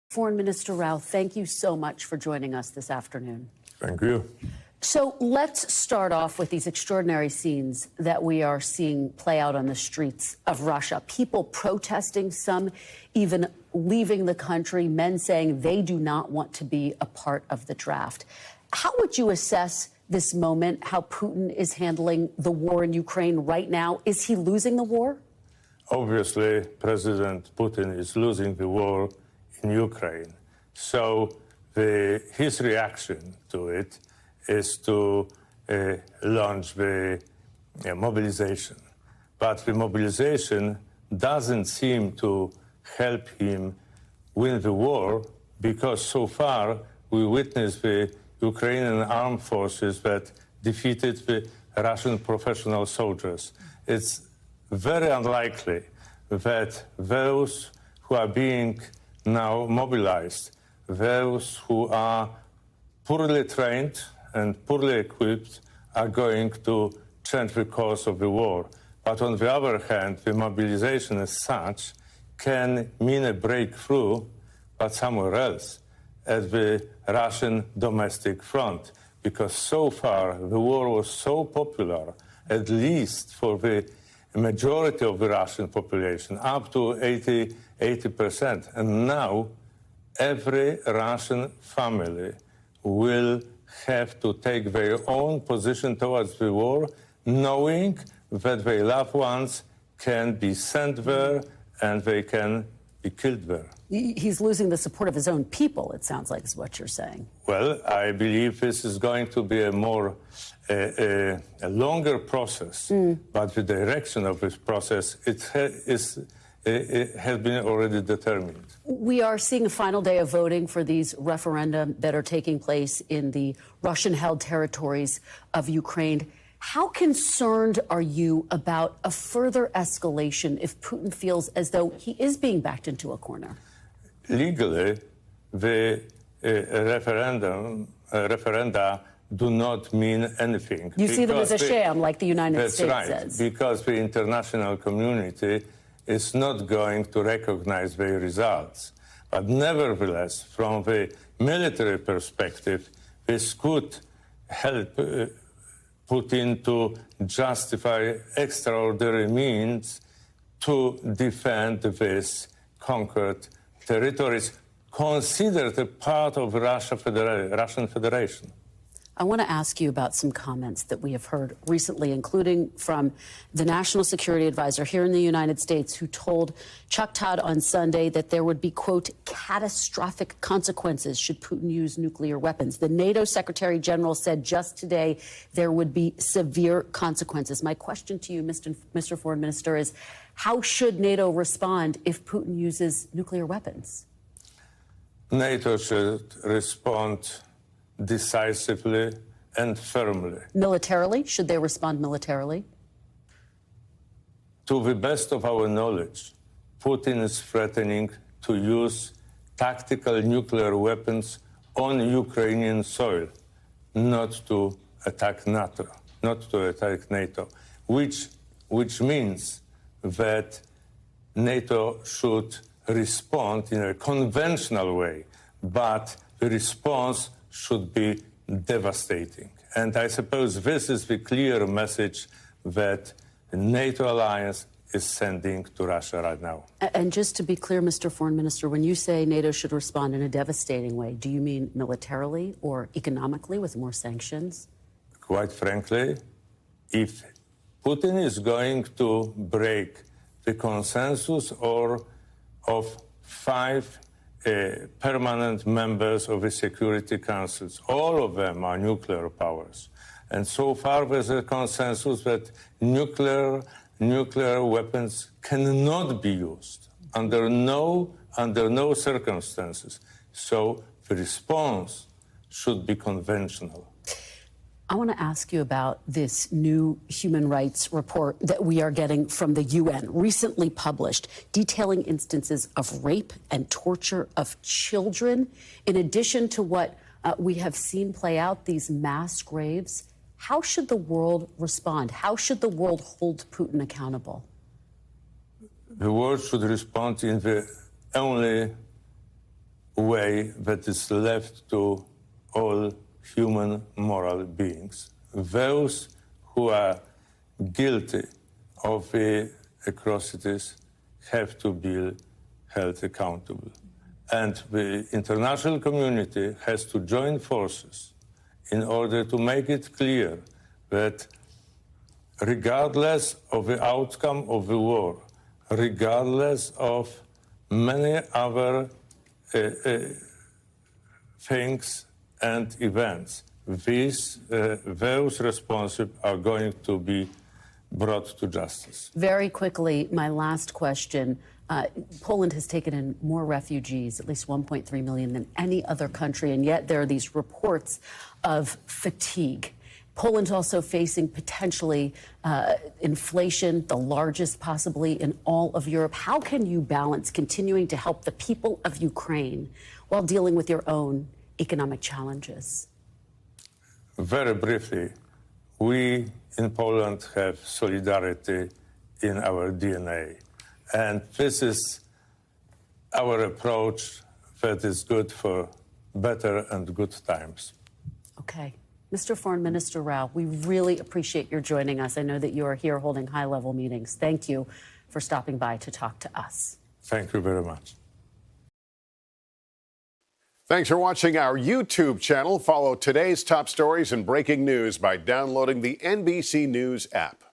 Foreign Minister Rao, thank you so much for joining us this afternoon. Thank you. So let's start off with these extraordinary scenes that we are seeing play out on the streets of Russia. People protesting, some even leaving the country, men saying they do not want to be a part of the draft. How would you assess this moment, how Putin is handling the war in Ukraine right now? Is he losing the war? Obviously, President Putin is losing the war in Ukraine. So his reaction to it is to launch the mobilization. But the mobilization doesn't seem to help him win the war, because so far we witnessed the Ukrainian armed forces that defeated the Russian professional soldiers. It's very unlikely that those who are being now mobilized, those who are poorly trained and poorly equipped, are going to change the course of the war. But on the other hand, the mobilization as such can mean a breakthrough, but somewhere else, at the Russian domestic front, because so far the war was so popular, at least for the majority of the Russian population, up to 80%. And now every Russian family will have to take their own position towards the war, knowing that their loved ones can be sent there and they can be killed there. He's losing the support of his own people, it sounds like, is what you're saying. Well, I believe this is going to be a longer process, but the direction of this process, it has been already determined. We are seeing a final day of voting for these referenda that are taking place in the Russian-held territories of Ukraine. How concerned are you about a further escalation if Putin feels as though he is being backed into a corner? Legally, the referenda do not mean anything. You see them as a sham, like the United States says. That's right, because the international community is not going to recognize the results. But nevertheless, from the military perspective, this could help Putin to justify extraordinary means to defend these conquered territories, considered a part of Russian Federation. I want to ask you about some comments that we have heard recently, including from the National Security Advisor here in the United States, who told Chuck Todd on Sunday that there would be, quote, catastrophic consequences should Putin use nuclear weapons. The NATO Secretary General said just today there would be severe consequences. My question to you, Mr. Foreign Minister, is how should NATO respond if Putin uses nuclear weapons? NATO should respond decisively and firmly. Militarily? Should they respond militarily? To the best of our knowledge, Putin is threatening to use tactical nuclear weapons on Ukrainian soil, not to attack NATO, which means that NATO should respond in a conventional way, but the response should be devastating. And I suppose this is the clear message that the NATO alliance is sending to Russia right now. And just to be clear, Mr. Foreign Minister, when you say NATO should respond in a devastating way, do you mean militarily or economically with more sanctions? Quite frankly, if Putin is going to break the consensus of 5 permanent members of the Security Councils, all of them are nuclear powers. And so far there's a consensus that nuclear weapons cannot be used under no circumstances. So the response should be conventional. I want to ask you about this new human rights report that we are getting from the UN, recently published, detailing instances of rape and torture of children, in addition to what we have seen play out, these mass graves. How should the world respond? How should the world hold Putin accountable? The world should respond in the only way that is left to all human moral beings. Those who are guilty of the atrocities have to be held accountable. And the international community has to join forces in order to make it clear that regardless of the outcome of the war, regardless of many other things and events, those responsible are going to be brought to justice. Very quickly, my last question. Poland has taken in more refugees, at least 1.3 million, than any other country, and yet there are these reports of fatigue. Poland's also facing potentially inflation, the largest possibly in all of Europe. How can you balance continuing to help the people of Ukraine while dealing with your own economic challenges? Very briefly, we in Poland have solidarity in our DNA. And this is our approach that is good for better and good times. Okay. Mr. Foreign Minister Rao, we really appreciate your joining us. I know that you are here holding high-level meetings. Thank you for stopping by to talk to us. Thank you very much. Thanks for watching our YouTube channel. Follow today's top stories and breaking news by downloading the NBC News app.